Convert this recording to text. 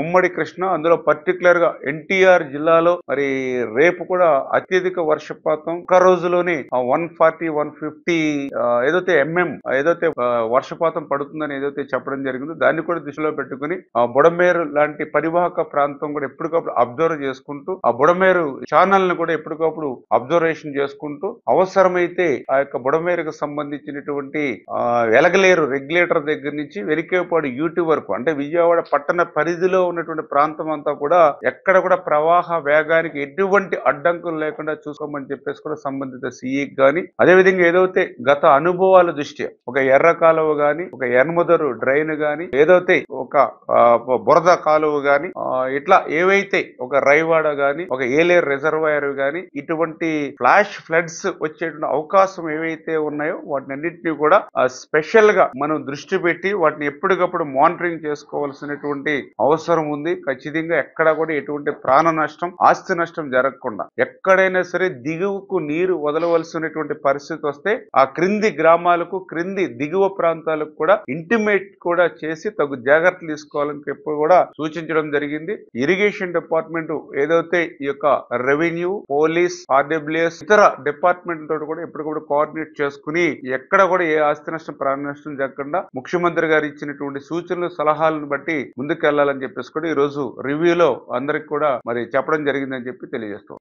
ఉమ్మడి కృష్ణ, అందులో పర్టికులర్ గా ఎన్టీఆర్ జిల్లాలో మరి రేపు కూడా అత్యధిక వర్షపాతం ఒక రోజులోనే 140-150 ఏదైతే ఏదైతే వర్షపాతం పడుతుందని ఏదైతే చెప్పడం జరిగిందో దాన్ని కూడా దృష్టిలో పెట్టుకుని ఆ బుడమేరు లాంటి పరివాహక ప్రాంతం కూడా ఎప్పటికప్పుడు అబ్జర్వ్ చేసుకుంటూ ఆ బుడమేరు ఛానల్ ని కూడా ఎప్పటికప్పుడు అబ్జర్వేషన్ చేసుకుంటూ అవసరమైతే ఆ యొక్క బుడమేరుకు సంబంధించినటువంటి వెలగలేరు రెగ్యులేటర్ దగ్గర నుంచి వెరికేపాడు యూటీ వరకు అంటే విజయవాడ పట్టణ పరిధిలో ఉన్నటువంటి ప్రాంతం అంతా కూడా ఎక్కడ కూడా ప్రవాహ వేగానికి ఎటువంటి అడ్డంకులు లేకుండా చూసుకోమని చెప్పేసి కూడా సంబంధిత సిఈకి గాని అదేవిధంగా ఏదైతే గత అనుభవాల దృష్ట్యా ఒక ఎర్ర కాలువ గాని ఒక ఎర్మదరు డ్రైన్ గాని ఏదైతే ఒక బురద కాలువ గాని ఇట్లా ఏవైతే ఒక రైవాడ గాని ఒక ఏలేరు రిజర్వాయర్ గాని ఇటువంటి ఫ్లాష్ ఫ్లడ్స్ వచ్చేటువంటి అవకాశం ఏవైతే ఉన్నాయో వాటిని అన్నింటినీ కూడా స్పెషల్ గా మనం దృష్టి పెట్టి వాటిని ఎప్పటికప్పుడు మానిటరింగ్ చేసుకోవాల్సినటువంటి అవసరం ఉంది. ఖచ్చితంగా ఎక్కడ కూడా ఎటువంటి ప్రాణ నష్టం ఆస్తి నష్టం జరగకుండా ఎక్కడైనా సరే దిగువకు నీరు వదలవలసినటువంటి పరిస్థితి వస్తే ఆ క్రింది గ్రామాలకు క్రింది దిగువ ప్రాంతాలకు కూడా ఇంటిమేట్ కూడా చేసి తగు జాగ్రత్తలు తీసుకోవాలని చెప్పి కూడా సూచించడం జరిగింది. ఇరిగేషన్ డిపార్ట్మెంట్ ఏదైతే ఈ యొక్క రెవెన్యూ, పోలీస్, ఆర్డబ్ల్యూఎస్ ఇతర డిపార్ట్మెంట్ తోటి కూడా ఎప్పటికప్పుడు కోఆర్డినేట్ చేసుకుని ఎక్కడ కూడా ఏ ఆస్తి నష్టం ప్రాణ నష్టం జరగకుండా ముఖ్యమంత్రి గారు ఇచ్చినటువంటి సూచనలు సలహాలను బట్టి ముందుకెళ్లాలని చెప్పేసి కూడా ఈ రోజు రివ్యూలో అందరికి కూడా మరి చెప్పడం జరిగిందని చెప్పి తెలియజేస్తాం.